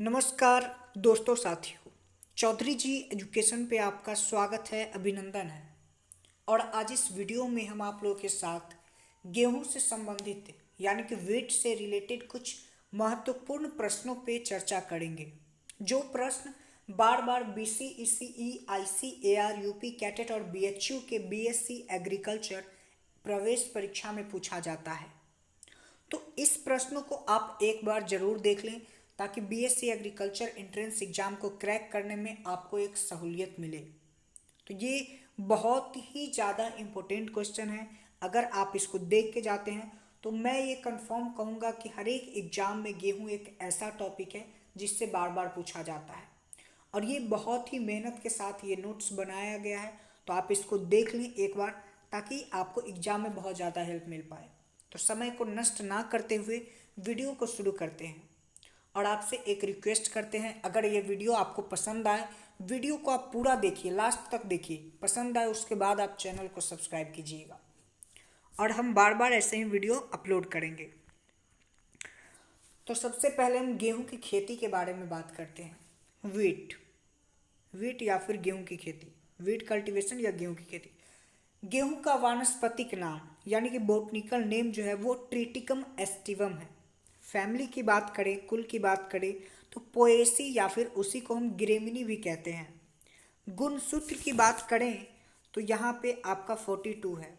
नमस्कार दोस्तों साथियों। चौधरी जी एजुकेशन पे आपका स्वागत है, अभिनंदन है। और आज इस वीडियो में हम आप लोगों के साथ गेहूं से संबंधित यानी कि वेट से रिलेटेड कुछ महत्वपूर्ण प्रश्नों पे चर्चा करेंगे। जो प्रश्न बार बार BC, ECE, ICAR, UP CATET और बीएचयू के बीएससी एग्रीकल्चर प्रवेश परीक्षा में पूछा जाता है। तो इस प्रश्न को आप एक बार जरूर देख लें ताकि बीएससी एग्रीकल्चर एंट्रेंस एग्जाम को क्रैक करने में आपको एक सहूलियत मिले। तो ये बहुत ही ज़्यादा इम्पोर्टेंट क्वेश्चन है। अगर आप इसको देख के जाते हैं तो मैं ये कंफर्म कहूँगा कि हर एक एग्जाम में गेहूँ एक ऐसा टॉपिक है जिससे बार बार पूछा जाता है और ये बहुत ही मेहनत के साथ ये नोट्स बनाया गया है। तो आप इसको देख लें एक बार ताकि आपको एग्जाम में बहुत ज़्यादा हेल्प मिल पाए। तो समय को नष्ट ना करते हुए वीडियो को शुरू करते हैं और आपसे एक रिक्वेस्ट करते हैं, अगर ये वीडियो आपको पसंद आए, वीडियो को आप पूरा देखिए, लास्ट तक देखिए। पसंद आए उसके बाद आप चैनल को सब्सक्राइब कीजिएगा और हम बार बार ऐसे ही वीडियो अपलोड करेंगे। तो सबसे पहले हम गेहूं की खेती के बारे में बात करते हैं। वीट या फिर गेहूं की खेती, वीट कल्टीवेशन या गेहूं की खेती। गेहूं का वानस्पतिक नाम यानी कि बोटनिकल नेम जो है वो ट्रिटिकम एस्टिवम है। फैमिली की बात करें, कुल की बात करें तो पोएसी या फिर उसी को हम ग्रेमिनी भी कहते हैं। गुणसूत्र की बात करें तो यहाँ पे आपका 42 है।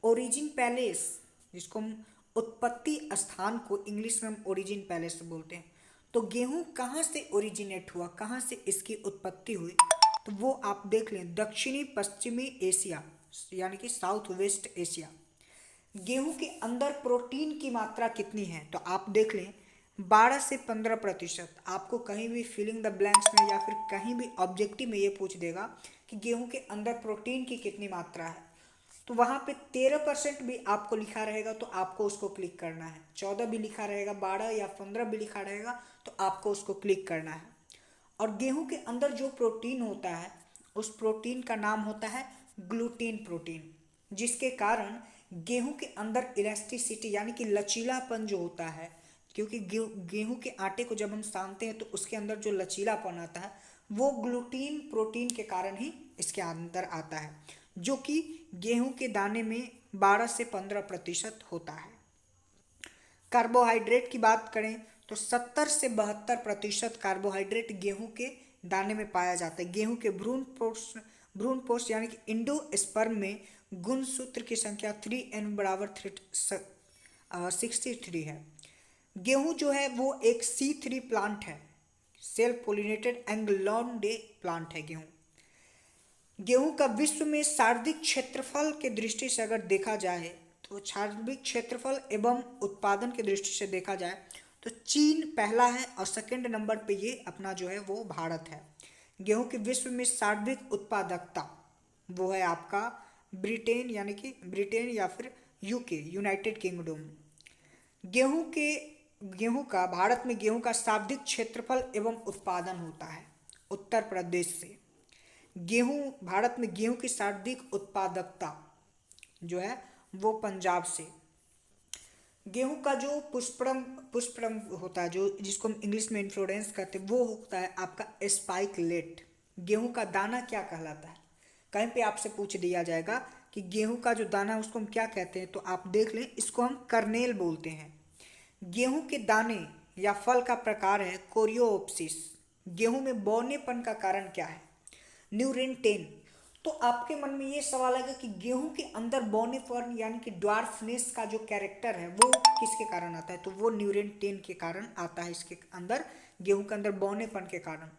ओरिजिन पैलेस, जिसको हम उत्पत्ति स्थान को इंग्लिश में हम ओरिजिन पैलेस बोलते हैं। तो गेहूं कहाँ से ओरिजिनेट हुआ, कहाँ से इसकी उत्पत्ति हुई, तो वो आप देख लें, दक्षिणी पश्चिमी एशिया यानी कि साउथ वेस्ट एशिया। गेहूं के अंदर प्रोटीन की मात्रा कितनी है, तो आप देख लें 12 से 15%। आपको कहीं भी फिलिंग द ब्लैंक्स में या फिर कहीं भी ऑब्जेक्टिव में ये पूछ देगा कि गेहूं के अंदर प्रोटीन की कितनी मात्रा है, तो वहाँ पे 13% भी आपको लिखा रहेगा तो आपको उसको क्लिक करना है। 14 भी लिखा रहेगा, 12 या 15 भी लिखा रहेगा तो आपको उसको क्लिक करना है। और गेहूं के अंदर जो प्रोटीन होता है उस प्रोटीन का नाम होता है ग्लूटीन प्रोटीन, जिसके कारण गेहूं के अंदर इलास्टिसिटी यानी कि लचीलापन जो होता है, क्योंकि गेहूं के आटे को जब हम सानते हैं तो उसके अंदर जो लचीलापन आता है वो ग्लूटीन प्रोटीन के कारण ही इसके अंदर आता है, जो कि गेहूं के दाने में 12 से 15% होता है। कार्बोहाइड्रेट की बात करें तो 70 से 72% कार्बोहाइड्रेट गेहूं के दाने में पाया जाता है। गेहूं के भ्रूणपोष यानी कि इंडोस्पर्म में गुणसूत्र की संख्या 3n बराबर 63 है। गेहूं जो है वो एक C3 प्लांट है, सेल्फ पोलिनेटेड एंगलोन डे प्लांट है गेहूं। गेहूं का विश्व में शारीरिक क्षेत्रफल के दृष्टि से अगर देखा जाए तो शारीरिक क्षेत्रफल एवं उत्पादन की दृष्टि से देखा जाए तो चीन पहला है और सेकंड नंबर पे ये अपना जो है वो भारत है। गेहूं के विश्व में शारीरिक उत्पादकता वो है आपका ब्रिटेन यानी कि ब्रिटेन या फिर यूके यूनाइटेड किंगडम। गेहूं का भारत में गेहूं का शाब्दिक क्षेत्रफल एवं उत्पादन होता है उत्तर प्रदेश से। भारत में गेहूं की शाब्दिक उत्पादकता जो है वो पंजाब से। गेहूं का जो पुष्परम होता है, जो जिसको हम इंग्लिश में इन्फ्लोरेंस करते हैं, वो होता है आपका स्पाइकलेट। गेहूं का दाना क्या कहलाता है, कहीं पे आपसे पूछ दिया जाएगा कि गेहूं का जो दाना है उसको हम क्या कहते हैं, तो आप देख लें, इसको हम कर्नेल बोलते हैं। गेहूं के दाने या फल का प्रकार है कोरियोप्सिस। गेहूं में बौनेपन का कारण क्या है, न्यूरेंटेन। तो आपके मन में ये सवाल आएगा कि गेहूं के अंदर बौनेपन यानी कि ड्वार्फनेस का जो कैरेक्टर है वो किसके कारण आता है, तो वो न्यूरेंटेन के कारण आता है। इसके अंदर गेहूं के अंदर बौनेपन के कारण।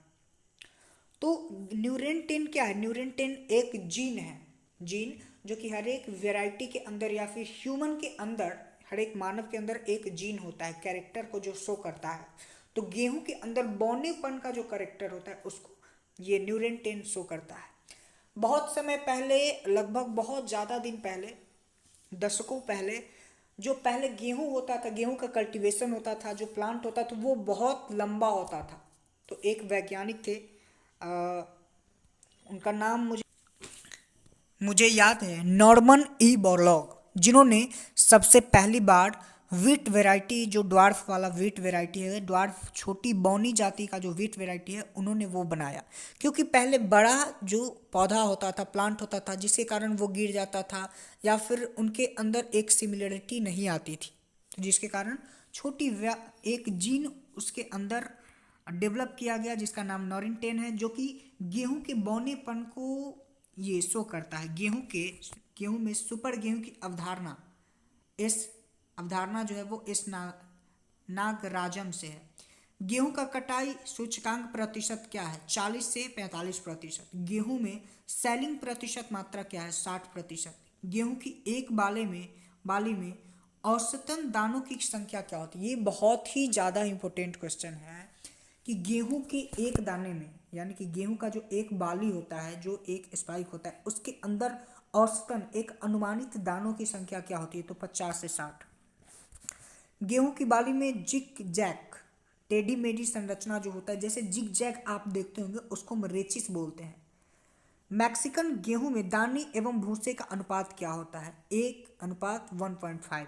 तो न्यूरेंटेन क्या है, न्यूरेंटेन एक जीन है, जीन जो कि हर एक वेराइटी के अंदर या फिर ह्यूमन के अंदर, हर एक मानव के अंदर एक जीन होता है कैरेक्टर को जो शो करता है। तो गेहूं के अंदर बौनेपन का जो कैरेक्टर होता है उसको ये न्यूरेंटेन शो करता है। बहुत समय पहले, लगभग बहुत ज़्यादा दिन पहले, दशकों पहले, जो पहले गेहूं होता था, गेहूं का कल्टीवेशन होता था, जो प्लांट होता था वो बहुत लंबा होता था। तो एक वैज्ञानिक थे, उनका नाम मुझे याद है, नॉर्मन ई बोरलॉग, जिन्होंने सबसे पहली बार वीट वैरायटी जो ड्वार्फ वाला वीट वैरायटी है, ड्वार्फ छोटी बौनी जाति का जो वीट वैरायटी है उन्होंने वो बनाया, क्योंकि पहले बड़ा जो पौधा होता था, प्लांट होता था, जिसके कारण वो गिर जाता था या फिर उनके अंदर एक सिमिलरिटी नहीं आती थी, तो जिसके कारण छोटी एक जीन उसके अंदर डेवलप किया गया जिसका नाम नॉरिन 10 है, जो कि गेहूं के बौनेपन को ये शो करता है। गेहूं में सुपर गेहूं की अवधारणा, इस अवधारणा जो है वो इस नागराजम से है। गेहूं का कटाई सूचकांक प्रतिशत क्या है? 40 से 45%। गेहूं में सेलिंग प्रतिशत मात्रा क्या है? 60%। गेहूं की एक बाली में औसतन दानों की संख्या क्या होती है? ये बहुत ही ज़्यादा इंपॉर्टेंट क्वेश्चन है कि गेहूं के एक दाने में, यानी कि गेहूं का जो एक बाली होता है, जो एक स्पाइक होता है, उसके अंदर औसतन एक अनुमानित दानों की संख्या क्या होती है? तो 50 से 60। गेहूं की बाली में जिग जैक टेढ़ी मेढ़ी संरचना जो होता है, जैसे जिग जैक आप देखते होंगे, उसको हम रेचिस बोलते हैं। मैक्सिकन गेहूं में दाने एवं भूसे का अनुपात क्या होता है? 1:1.5।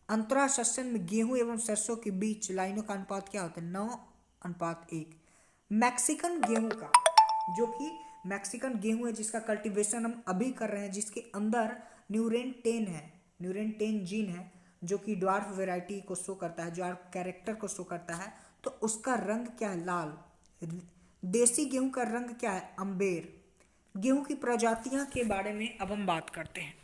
अंतरा शस्यन में गेहूं एवं सरसों के बीच लाइनों का अनुपात क्या होता है? 9:1। मैक्सिकन गेहूं का, जो कि मैक्सिकन गेहूं है जिसका कल्टीवेशन हम अभी कर रहे हैं, जिसके अंदर न्यूरेन 10 है, न्यूरेन 10 जीन है, जो कि ड्वार्फ वैरायटी को शो करता है, ड्वार्फ कैरेक्टर को शो करता है। तो उसका रंग क्या है? लाल। देसी गेहूं का रंग क्या है? अंबेर। गेहूं की प्रजातियां के बारे में अब हम बात करते हैं।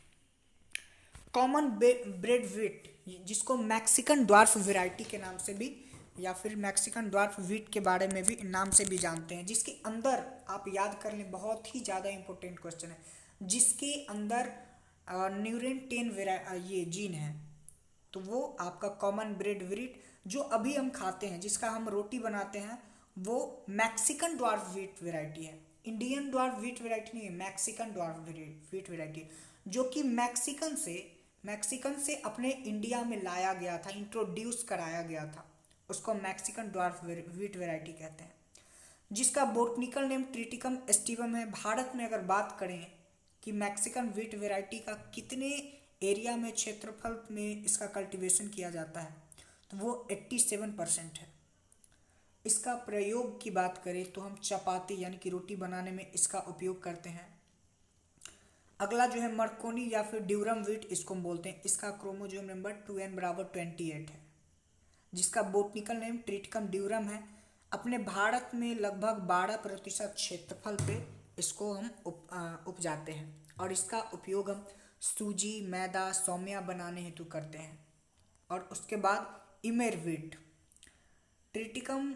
कॉमन ब्रेड व्हीट, जिसको मैक्सिकन ड्वार्फ वैरायटी के नाम से भी या फिर मैक्सिकन ड्वार्फ व्हीट के बारे में भी नाम से भी जानते हैं, जिसके अंदर आप याद कर लें, बहुत ही ज़्यादा इंपॉर्टेंट क्वेश्चन है, जिसके अंदर न्यूरेन 10 ये जीन है, तो वो आपका कॉमन ब्रेड व्हीट जो अभी हम खाते हैं, जिसका हम रोटी बनाते हैं, वो मैक्सिकन ड्वार्फ व्हीट वैरायटी है। इंडियन ड्वार्फ व्हीट वैरायटी नहीं है, मैक्सिकन ड्वार्फ व्हीट वैरायटी, जो कि मैक्सिकन से अपने इंडिया में लाया गया था, इंट्रोड्यूस कराया गया था, उसको मैक्सिकन ड्वार्फ व्हीट वैरायटी कहते हैं, जिसका बोटनिकल नेम ट्रिटिकम एस्टिवम है। भारत में अगर बात करें कि मैक्सिकन व्हीट वैरायटी का कितने एरिया में, क्षेत्रफल में इसका कल्टीवेशन किया जाता है, तो वो 87% है। इसका प्रयोग की बात करें तो हम चपाती यानी कि रोटी बनाने में इसका उपयोग करते हैं। अगला जो है मर्कोनी या फिर ड्यूरम व्हीट, इसको हम बोलते हैं। इसका क्रोमोसोम नंबर 2n=28 है, जिसका बोटनिकल नेम ट्रिटिकम ड्यूरम है। अपने भारत में लगभग 12% क्षेत्रफल पे इसको हम उपजाते हैं, और इसका उपयोग हम सूजी, मैदा, सौम्या बनाने हेतु करते हैं। और उसके बाद इमेर व्हीट, ट्रिटिकम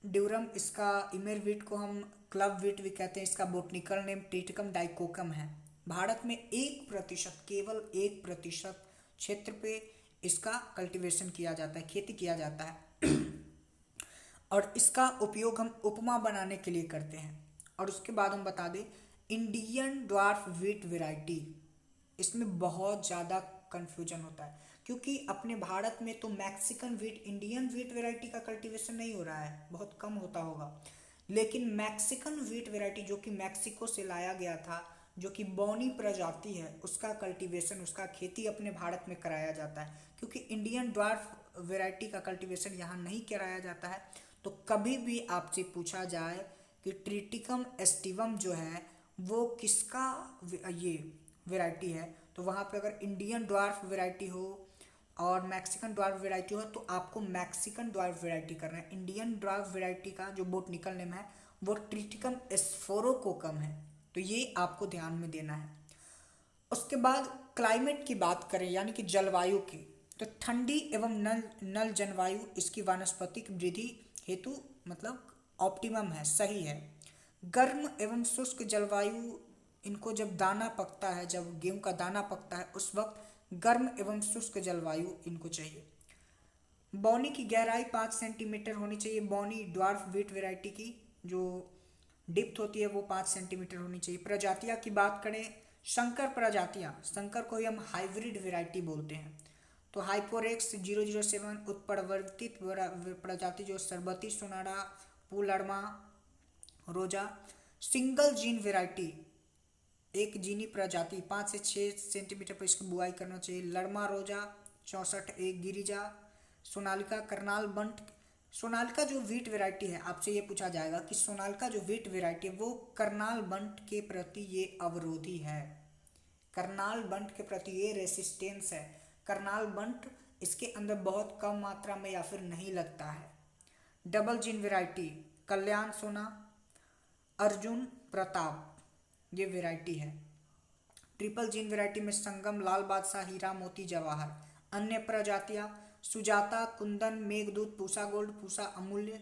ड्यूरम, इसका इमेर व्हीट को हम क्लब व्हीट भी कहते हैं। इसका बोटनिकल नेम ट्रिटिकम डाइकोकम है। भारत में 1%, केवल 1% क्षेत्र पे इसका कल्टीवेशन किया जाता है, खेती किया जाता है। और इसका उपयोग हम उपमा बनाने के लिए करते हैं। और उसके बाद हम बता दें इंडियन ड्वार्फ व्हीट वैरायटी, इसमें बहुत ज़्यादा कन्फ्यूजन होता है, क्योंकि अपने भारत में तो Mexican wheat, Indian wheat variety का कल्टीवेशन नहीं हो रहा है, बहुत कम होता होगा, लेकिन मैक्सिकन व्हीट वैरायटी जो कि मैक्सिको से लाया गया था, जो कि बौनी प्रजाति है, उसका कल्टीवेशन, उसका खेती अपने भारत में कराया जाता है, क्योंकि इंडियन ड्वार्फ वैरायटी का कल्टीवेशन यहाँ नहीं कराया जाता है। तो कभी भी आपसे पूछा जाए कि ट्रिटिकम एस्टिवम जो है वो किसका ये वैरायटी है, तो वहाँ पे अगर इंडियन ड्वार्फ वैरायटी हो और मैक्सिकन ड्वार्फ वैरायटी हो, तो आपको मैक्सिकन ड्वार्फ वैरायटी करना है। इंडियन ड्वार्फ वैरायटी का जो बोटनिकल नेम है वो ट्रिटिकम एस्फोरोकोकम है, तो ये आपको ध्यान में देना है। उसके बाद क्लाइमेट की बात करें, यानी कि जलवायु की, तो ठंडी एवं नल जलवायु इसकी वानस्पतिक वृद्धि हेतु मतलब ऑप्टिमम है, सही है। गर्म एवं शुष्क जलवायु, इनको जब दाना पकता है, जब गेहूं का दाना पकता है, उस वक्त गर्म एवं शुष्क जलवायु इनको चाहिए। बौनी की गहराई 5 सेंटीमीटर होनी चाहिए। बौनी ड्वार्फ व्हीट वैरायटी की जो डिप्थ होती है वो 5 सेंटीमीटर होनी चाहिए। प्रजातियां की बात करें, संकर प्रजातियां, संकर को ही हम हाइब्रिड वैरायटी बोलते हैं, तो हाइपोरेक्स 007 उत्परिवर्तित प्रजाति जो सरबती सोनारा, पुलरमा रोजा। सिंगल जीन वैरायटी, एक जीनी प्रजाति, 5 से 6 सेंटीमीटर पर इसकी बुआई करना चाहिए। लरमा रोजा 64 गिरिजा, सोनालिका, करनाल बंट। सोनालिका जो वीट वैरायटी है, आपसे ये पूछा जाएगा कि सोनालिका जो वीट वैरायटी है वो करनाल बंट के प्रति ये अवरोधी है, करनाल बंट के प्रति ये रेसिस्टेंस है। करनाल बंट इसके अंदर बहुत कम मात्रा में या फिर नहीं लगता है। डबल जीन वैरायटी कल्याण सोना, अर्जुन प्रताप ये वैरायटी है। ट्रिपल जीन वैरायटी में संगम, लाल बादशाह, हीरा मोती, जवाहर। अन्य प्रजातियां सुजाता, कुंदन, मेघदूत, पूसा गोल्ड, पूसा अमूल्य।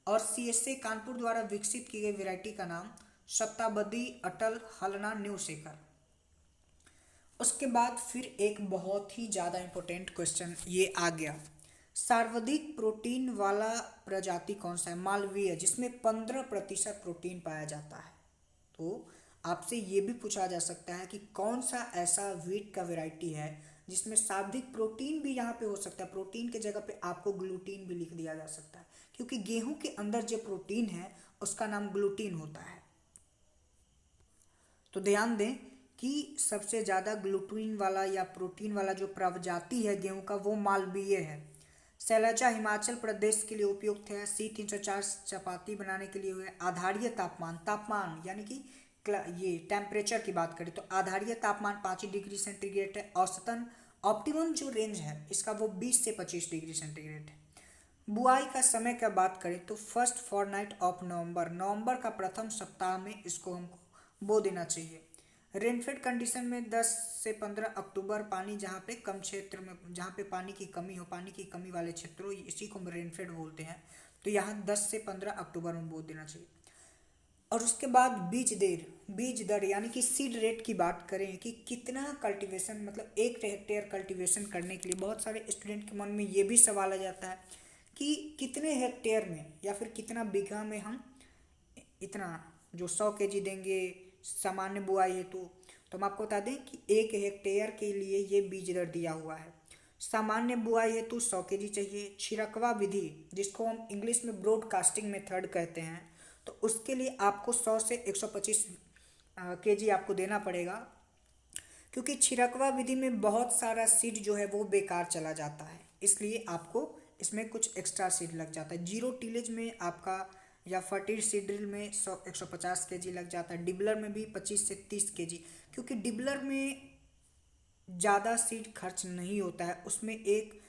और सीएसए कानपुर द्वारा विकसित की गई वैरायटी का नाम शताब्दी, अटल, हलना, न्यू शेकर। उसके बाद फिर एक बहुत ही ज़्यादा इंपॉर्टेंट क्वेश्चन ये आ गया, सर्वाधिक प्रोटीन वाला प्रजाति कौन सा है? मालवीय, जिसमें 15% प्रोटीन पाया जाता है। तो आपसे ये भी पूछा जा सकता है कि कौन सा ऐसा व्हीट का वैरायटी है जिसमें सर्वाधिक प्रोटीन भी यहाँ पे हो सकता है। प्रोटीन के जगह पे आपको ग्लूटीन भी लिख दिया जा सकता है, क्योंकि गेहूं के अंदर जो प्रोटीन है उसका नाम ग्लूटीन होता है। तो ध्यान दें कि सबसे ज़्यादा ग्लूटीन वाला या प्रोटीन वाला जो प्रजाति है गेहूं का वो मालवीय है। शैलजा हिमाचल प्रदेश के लिए उपयुक्त है। C304 चपाती बनाने के लिए हुए। आधारीय तापमान, तापमान यानी कि ये टेम्परेचर की बात करें तो आधारीय तापमान 5 डिग्री सेंटीग्रेड है। औसतन ऑप्टिमम जो रेंज है इसका वो 20 से 25 डिग्री सेंटीग्रेड है। बुआई का समय का बात करें तो फर्स्ट फॉरनाइट ऑफ नवंबर, नवंबर का प्रथम सप्ताह में इसको हमको बो देना चाहिए। रेनफेड कंडीशन में 10 से 15 अक्टूबर, पानी जहाँ पे कम क्षेत्र में, जहाँ पे पानी की कमी हो, पानी की कमी वाले क्षेत्रों, इसी को हम रेनफेड बोलते हैं। तो यहाँ 10 से 15 अक्टूबर में बो देना चाहिए। और उसके बाद बीज दर यानी कि सीड रेट की बात करें कि कितना कल्टीवेशन, मतलब 1 हेक्टेयर कल्टीवेशन करने के लिए बहुत सारे स्टूडेंट के मन में ये भी सवाल आ जाता है कि कितने हेक्टेयर में या फिर कितना बीघा में हम इतना जो 100 kg देंगे सामान्य बुआई हेतु। तो हम आपको बता दें कि 1 हेक्टेयर के लिए ये बीज दर दिया हुआ है। सामान्य बुआई हेतु 100 kg चाहिए। छिड़कवा विधि जिसको हम इंग्लिश में ब्रॉडकास्टिंग मेथड कहते हैं, तो उसके लिए आपको 100 से 125 kg आपको देना पड़ेगा, क्योंकि छिड़कवा विधि में बहुत सारा सीड जो है वो बेकार चला जाता है, इसलिए आपको इसमें कुछ एक्स्ट्रा सीड लग जाता है। जीरो टीलेज में आपका या फर्टिल सीड ड्रिल में 150 kg लग जाता है। डिबलर में भी 25 से 30 kg, क्योंकि डिबलर में ज़्यादा सीड खर्च नहीं होता है, उसमें एक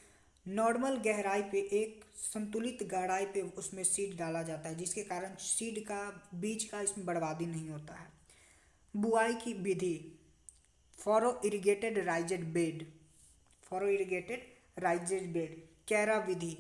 नॉर्मल गहराई पे, एक संतुलित गहराई पे उसमें सीड डाला जाता है, जिसके कारण सीड का, बीज का इसमें बर्बादी नहीं होता है। बुआई की विधि furrow irrigated राइजेड bed, furrow irrigated राइजेड bed. कैरा विधि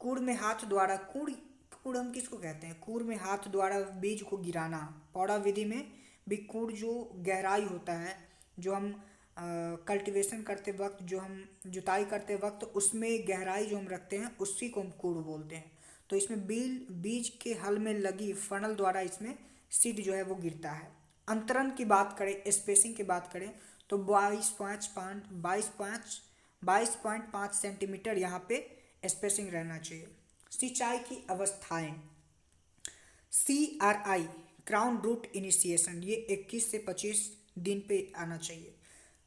कूड़ में हाथ द्वारा, कूड़ हम किसको कहते हैं? कूड़ में हाथ द्वारा बीज को गिराना। पौड़ा विधि में भी कूड़ जो गहराई होता है, जो हम कल्टीवेशन करते वक्त, जो हम जुताई करते वक्त उसमें गहराई जो हम रखते हैं उसी को हम कूड़ बोलते हैं। तो इसमें बीज के हल में लगी फनल द्वारा इसमें सीड जो है वो गिरता है। अंतरण की बात करें, स्पेसिंग की बात करें तो 22.5 सेंटीमीटर यहाँ पे स्पेसिंग रहना चाहिए। सिंचाई की अवस्थाएं, CRI क्राउन रूट इनिशिएशन, ये 21 से 25 दिन पे आना चाहिए।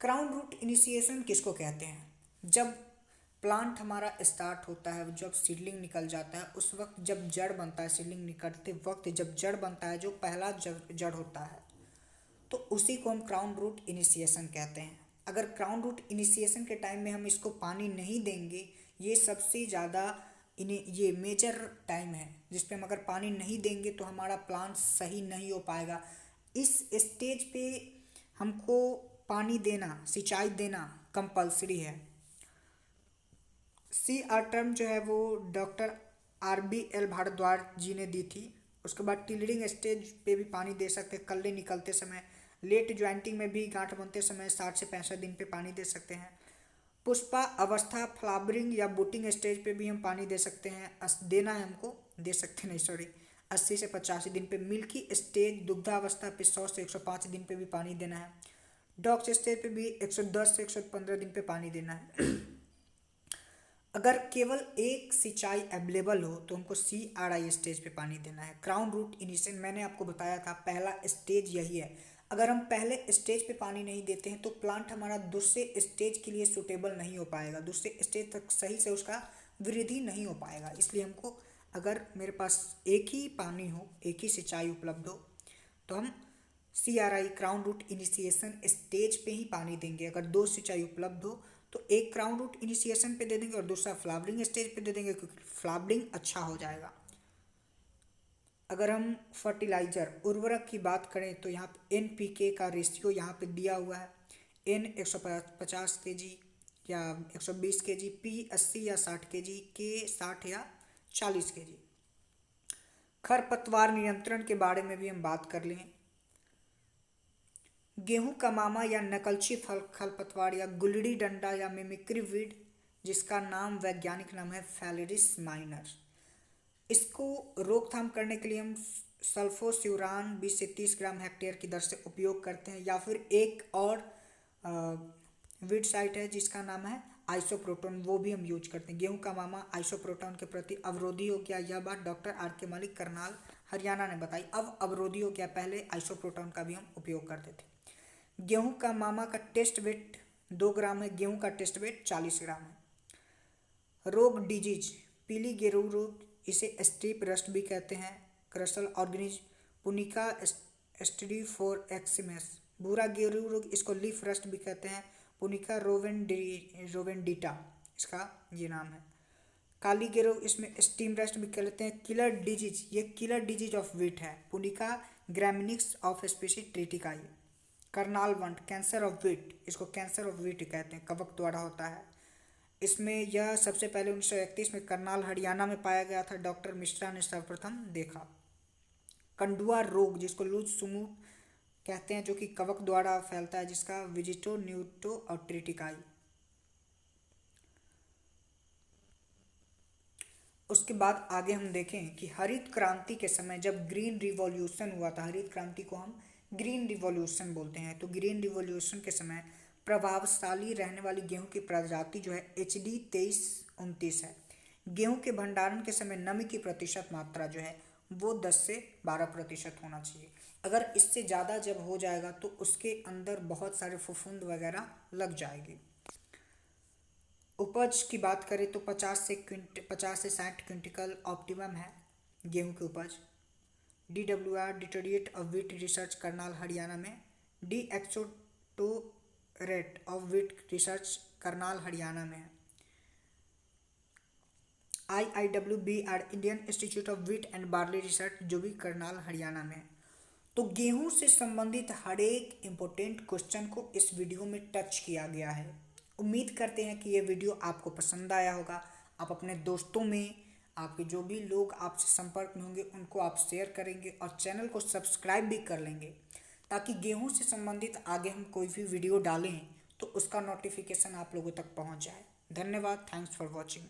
क्राउन रूट इनिशिएशन किसको कहते हैं? जब प्लांट हमारा स्टार्ट होता है, जब सीडलिंग निकल जाता है, उस वक्त जब जड़ बनता है, सीडलिंग निकलते वक्त जब जड़ बनता है, जो पहला जड़ होता है, तो उसी को हम क्राउन रूट इनिशिएशन कहते हैं। अगर क्राउन रूट इनिशिएशन के टाइम में हम इसको पानी नहीं देंगे, ये सबसे ज़्यादा ये मेजर टाइम है जिस पे हम अगर पानी नहीं देंगे तो हमारा प्लांट सही नहीं हो पाएगा। इस स्टेज पे हमको पानी देना, सिंचाई देना कंपलसरी है। CR टर्म जो है वो डॉक्टर RBL भारद्वाज जी ने दी थी। उसके बाद टिलरिंग स्टेज पे भी पानी दे सकते हैं, कल्ले निकलते समय। लेट ज्वाइंटिंग में भी गांठ बनते समय 60 से 65 दिन पे पानी दे सकते हैं। पुष्पा अवस्था, फ्लावरिंग या बूटिंग स्टेज पे भी हम पानी दे सकते हैं, देना है हमको, दे सकते नहीं सॉरी, 80 से 85 दिन पे। मिल्की स्टेज, दुग्धावस्था पे 100 से 105 दिन पे भी पानी देना है। डॉक्स स्टेज पे भी 110 से 115 दिन पे पानी देना है। अगर केवल एक सिंचाई अवेलेबल हो तो हमको CRI स्टेज पे पानी देना है। क्राउन रूट इनिशिएशन मैंने आपको बताया था, पहला स्टेज यही है। अगर हम पहले स्टेज पे पानी नहीं देते हैं तो प्लांट हमारा दूसरे स्टेज के लिए सूटेबल नहीं हो पाएगा, दूसरे स्टेज तक सही से उसका वृद्धि नहीं हो पाएगा। इसलिए हमको, अगर मेरे पास एक ही पानी हो, एक ही सिंचाई उपलब्ध हो, तो हम CRI crown root initiation stage पे ही पानी देंगे। अगर दो सिंचाई उपलब्ध हो तो एक क्राउन रूट इनिशिएशन पे दे देंगे और दूसरा फ्लावरिंग स्टेज पे दे देंगे, क्योंकि फ्लावरिंग अच्छा हो जाएगा। अगर हम फर्टिलाइजर उर्वरक की बात करें तो यहाँ पे NPK का रेशियो यहाँ पे दिया हुआ है। N 150 kg या 120 kg, P 80 या 60 kg, K 60 या 40 kg। खरपतवार नियंत्रण के बारे में भी हम बात कर लें। गेहूं का मामा या नकलची खरपतवार या गुलड़ी डंडा या मिमिक्री वीड, जिसका नाम वैज्ञानिक नाम है फैलेरिस माइनर, इसको रोकथाम करने के लिए हम सल्फोस्यूरान 20 से 30 ग्राम हेक्टेयर की दर से उपयोग करते हैं। या फिर एक और वीड साइट है जिसका नाम है आइसोप्रोटोन, वो भी हम यूज करते हैं। गेहूं का मामा आइसोप्रोटोन के प्रति अवरोधी हो गया, यह बात डॉक्टर RK मलिक करनाल हरियाणा ने बताई। अब अवरोधी हो गया, पहले आइसोप्रोटोन का भी हम उपयोग करते थे। गेहूं का मामा का टेस्ट वेट 2 ग्राम है, गेहूं का टेस्ट वेट 40 ग्राम है। रोग डिजीज, पीली गेरू रोग, इसे स्ट्रिप रस्ट भी कहते हैं। क्रसल ऑर्गेनिज्म, पुनिका स्टेरिफोरएक्सिमस। भूरा गेरू रोग, इसको लीफ रस्ट भी कहते हैं। पुनिका रोवेंडिटा, इसका ये नाम है। काली गेरू, इसमें स्टीम रस्ट भी कहते हैं। किलर डिजीज, ये किलर डिजीज ऑफ वीट है। पुनिका ग्रामिनिक्स ऑफ स्पीशीज ट्रिटिकाई। Karnal bunt, cancer of wheat, इसको कैंसर ऑफ वीट कहते हैं, कवक द्वारा होता है। इसमें यह सबसे पहले 1931 में करनाल हरियाणा में पाया गया था, डॉक्टर मिश्रा ने सर्वप्रथम देखा। कंडुआ रोग, जिसको लूज सुमू कहते हैं, जो कि कवक द्वारा फैलता है, जिसका विजिटो न्यूटो और ट्रिटिकाई। उसके बाद आगे हम देखें कि हरित क्रांति के समय जब ग्रीन रिवॉल्यूशन हुआ था, हरित क्रांति को हम ग्रीन रिवॉल्यूशन बोलते हैं, तो ग्रीन रिवॉल्यूशन के समय प्रभावशाली रहने वाली गेहूं की प्रजाति जो है HD 2329 है। गेहूं के भंडारण के समय नमी की प्रतिशत मात्रा जो है वो 10 से 12% होना चाहिए। अगर इससे ज़्यादा जब हो जाएगा तो उसके अंदर बहुत सारे फफूंद वगैरह लग जाएगी। उपज की बात करें तो 50 से 60 क्विंटल ऑप्टिमम है गेहूं की उपज। DWR directorate of wheat research Karnal Haryana में। Rate of wheat research Karnal Haryana में है। IIWBR Indian institute of wheat and barley research, जो भी करनाल हरियाणा में है। तो गेहूं से संबंधित हर एक इम्पोर्टेंट क्वेश्चन को इस वीडियो में टच किया गया है। उम्मीद करते हैं कि ये वीडियो आपको पसंद आया होगा। आप अपने दोस्तों में, आपके जो भी लोग आपसे संपर्क में होंगे उनको आप शेयर करेंगे और चैनल को सब्सक्राइब भी कर लेंगे, ताकि गेहूं से संबंधित आगे हम कोई भी वीडियो डालें तो उसका नोटिफिकेशन आप लोगों तक पहुंच जाए। धन्यवाद, थैंक्स फॉर वॉचिंग।